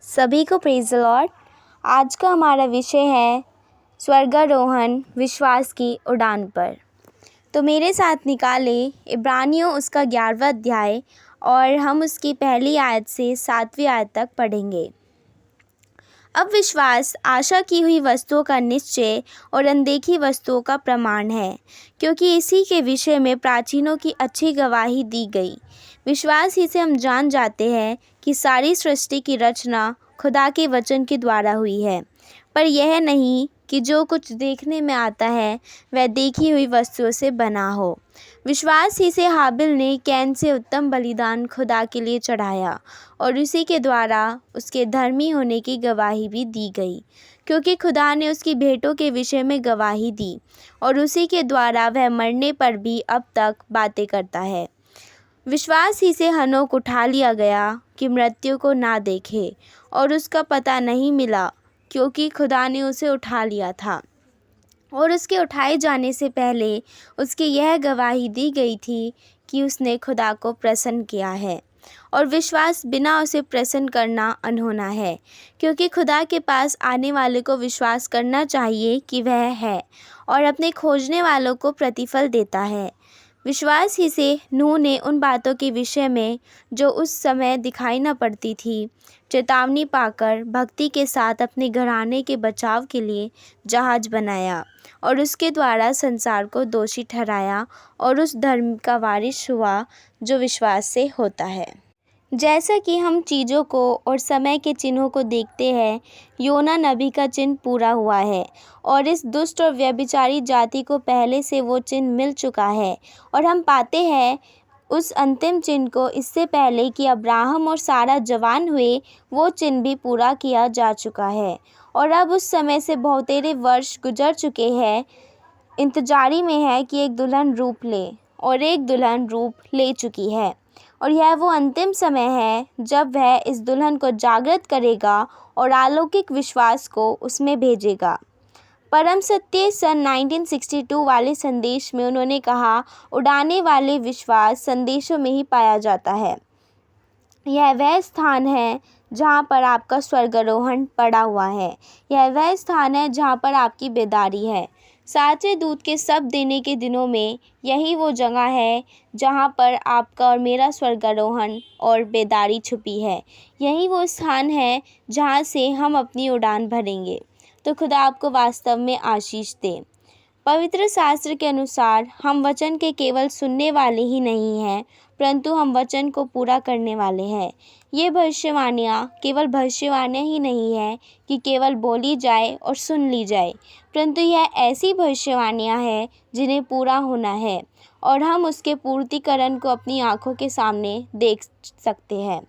सभी को praise the Lord. आज का हमारा विषय है स्वर्गारोहण विश्वास की उड़ान पर। तो मेरे साथ निकाले इब्रानियों उसका 11वां अध्याय और हम उसकी पहली आयत से 7वीं आयत तक पढ़ेंगे। अब विश्वास आशा की हुई वस्तुओं का निश्चय और अनदेखी वस्तुओं का प्रमाण है, क्योंकि इसी के विषय में प्राचीनों की अच्छी गवाही दी गई। विश्वास ही से हम जान जाते हैं कि सारी सृष्टि की रचना खुदा के वचन के द्वारा हुई है, पर यह नहीं कि जो कुछ देखने में आता है वह देखी हुई वस्तुओं से बना हो। विश्वास ही से हाबिल ने कैन से उत्तम बलिदान खुदा के लिए चढ़ाया और उसी के द्वारा उसके धर्मी होने की गवाही भी दी गई, क्योंकि खुदा ने उसकी भेंटों के विषय में गवाही दी और उसी के द्वारा वह मरने पर भी अब तक बातें करता है। विश्वास ही से हनोक उठा लिया गया कि मृत्यु को ना देखे, और उसका पता नहीं मिला क्योंकि खुदा ने उसे उठा लिया था। और उसके उठाए जाने से पहले उसकी यह गवाही दी गई थी कि उसने खुदा को प्रसन्न किया है, और विश्वास बिना उसे प्रसन्न करना अनहोना है, क्योंकि खुदा के पास आने वाले को विश्वास करना चाहिए कि वह है और अपने खोजने वालों को प्रतिफल देता है। विश्वास ही से नूह ने उन बातों के विषय में जो उस समय दिखाई न पड़ती थी चेतावनी पाकर भक्ति के साथ अपने घराने के बचाव के लिए जहाज बनाया और उसके द्वारा संसार को दोषी ठहराया और उस धर्म का वारिस हुआ जो विश्वास से होता है। जैसा कि हम चीज़ों को और समय के चिन्हों को देखते हैं, योना नबी का चिन्ह पूरा हुआ है और इस दुष्ट और व्यभिचारी जाति को पहले से वो चिन्ह मिल चुका है, और हम पाते हैं उस अंतिम चिन्ह को इससे पहले कि अब्राहम और सारा जवान हुए वो चिन्ह भी पूरा किया जा चुका है। और अब उस समय से बहुतेरे वर्ष गुजर चुके हैं, इंतजारी में है कि एक दुल्हन रूप ले, और एक दुल्हन रूप ले चुकी है, और यह वो अंतिम समय है जब वह इस दुल्हन को जागृत करेगा और अलौकिक विश्वास को उसमें भेजेगा। परम सत्य सन 1962 वाले संदेश में उन्होंने कहा, उड़ाने वाले विश्वास संदेशों में ही पाया जाता है। यह वह स्थान है जहाँ पर आपका स्वर्गारोहण पड़ा हुआ है। यह वह स्थान है जहाँ पर आपकी बेदारी है। सातवें दूत के शब्द देने के दिनों में यही वो जगह है जहाँ पर आपका और मेरा स्वर्गारोहण और बेदारी छुपी है। यही वो स्थान है जहाँ से हम अपनी उड़ान भरेंगे। तो खुदा आपको वास्तव में आशीष दे। पवित्र शास्त्र के अनुसार हम वचन के केवल सुनने वाले ही नहीं हैं, परंतु हम वचन को पूरा करने वाले हैं। ये भविष्यवाणियाँ केवल भविष्यवाणियाँ ही नहीं है कि केवल बोली जाए और सुन ली जाए, परंतु यह ऐसी भविष्यवाणियाँ हैं जिन्हें पूरा होना है, और हम उसके पूर्तिकरण को अपनी आँखों के सामने देख सकते हैं।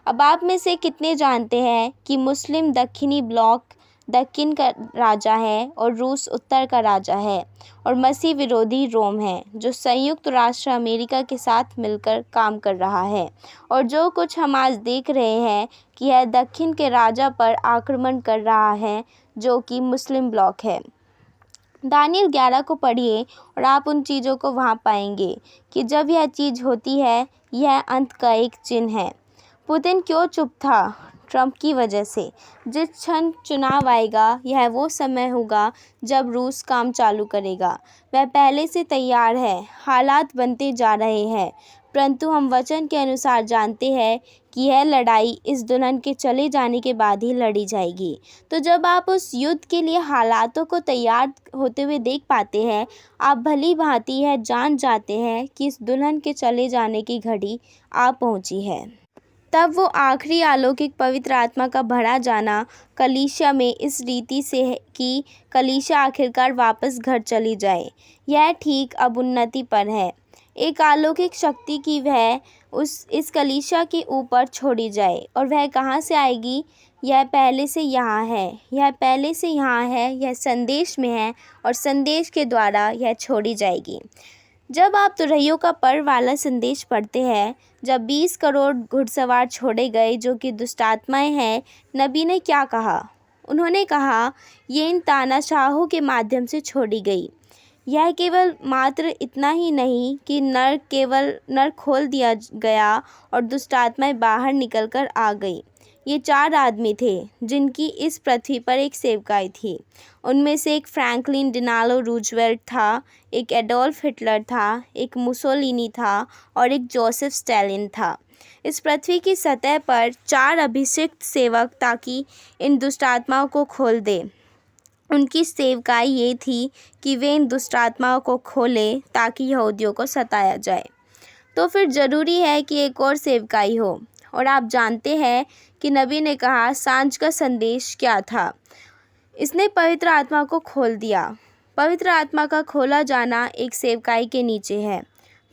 अब आप में से कितने जानते हैं कि मुस्लिम दक्षिणी ब्लॉक दक्षिण का राजा है और रूस उत्तर का राजा है, और मसीह विरोधी रोम है जो संयुक्त राष्ट्र अमेरिका के साथ मिलकर काम कर रहा है। और जो कुछ हम आज देख रहे हैं कि यह दक्षिण के राजा पर आक्रमण कर रहा है जो कि मुस्लिम ब्लॉक है। दानियल 11 को पढ़िए और आप उन चीज़ों को वहाँ पाएंगे कि जब यह चीज़ होती है, यह अंत का एक चिन्ह है। पुतिन क्यों चुप था? ट्रंप की वजह से। जिस क्षण चुनाव आएगा, यह वो समय होगा जब रूस काम चालू करेगा। वह पहले से तैयार है, हालात बनते जा रहे हैं, परंतु हम वचन के अनुसार जानते हैं कि यह लड़ाई इस दुल्हन के चले जाने के बाद ही लड़ी जाएगी। तो जब आप उस युद्ध के लिए हालातों को तैयार होते हुए देख पाते हैं, आप भली भांति यह जान जाते हैं कि इस दुल्हन के चले जाने की घड़ी आ पहुंची है। तब वो आखिरी अलौकिक पवित्र आत्मा का भरा जाना कलीसिया में इस रीति से है कि कलीसिया आखिरकार वापस घर चली जाए। यह ठीक अब उन्नति पर है। एक अलौकिक शक्ति की वह इस कलीसिया के ऊपर छोड़ी जाए, और वह कहाँ से आएगी? यह पहले से यहाँ है, यह पहले से यहाँ है, यह संदेश में है, और संदेश के द्वारा यह छोड़ी जाएगी। जब आप तुरहियों का पर्व वाला संदेश पढ़ते हैं, जब 20 करोड़ घुड़सवार छोड़े गए जो कि दुष्टात्माएं हैं, नबी ने क्या कहा? उन्होंने कहा, ये इन तानाशाहों के माध्यम से छोड़ी गई। यह केवल मात्र इतना ही नहीं कि नर खोल दिया गया और दुष्टात्माएं बाहर निकलकर आ गई। ये 4 आदमी थे जिनकी इस पृथ्वी पर एक सेवकाई थी। उनमें से एक फ्रैंकलिन डिलानो रूजवेल्ट था, एक एडोल्फ हिटलर था, एक मुसोलिनी था और एक जोसेफ स्टालिन था। इस पृथ्वी की सतह पर 4 अभिषिक्त सेवक ताकि इन दुष्ट आत्माओं को खोल दें। उनकी सेवकाई ये थी कि वे इन दुष्ट आत्माओं को खोलें ताकि यहूदियों को सताया जाए। तो फिर ज़रूरी है कि एक और सेवकाई हो। और आप जानते हैं कि नबी ने कहा सांझ का संदेश क्या था। इसने पवित्र आत्मा को खोल दिया। पवित्र आत्मा का खोला जाना एक सेवकाई के नीचे है।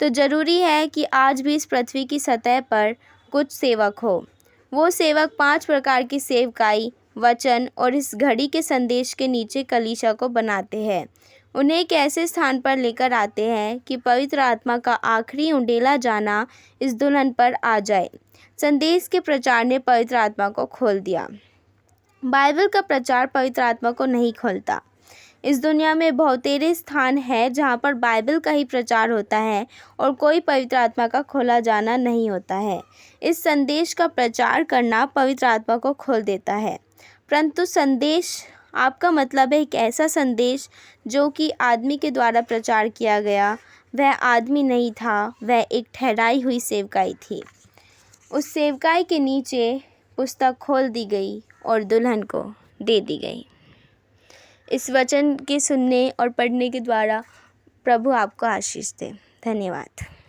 तो ज़रूरी है कि आज भी इस पृथ्वी की सतह पर कुछ सेवक हो। वो सेवक 5 प्रकार की सेवकाई, वचन और इस घड़ी के संदेश के नीचे कलीसिया को बनाते हैं। उन्हें एक ऐसे स्थान पर लेकर आते हैं कि पवित्र आत्मा का आखिरी उंडेला जाना इस दुल्हन पर आ जाए। संदेश के प्रचार ने पवित्र आत्मा को खोल दिया। बाइबल का प्रचार पवित्र आत्मा को नहीं खोलता। इस दुनिया में बहुतेरे स्थान हैं जहाँ पर बाइबल का ही प्रचार होता है और कोई पवित्र आत्मा का खोला जाना नहीं होता है। इस संदेश का प्रचार करना पवित्र आत्मा को खोल देता है। परंतु संदेश आपका मतलब है एक ऐसा संदेश जो कि आदमी के द्वारा प्रचार किया गया। वह आदमी नहीं था, वह एक ठहराई हुई सेवकाई थी। उस सेवकाई के नीचे पुस्तक खोल दी गई और दुल्हन को दे दी गई। इस वचन के सुनने और पढ़ने के द्वारा प्रभु आपको आशीष दे। धन्यवाद।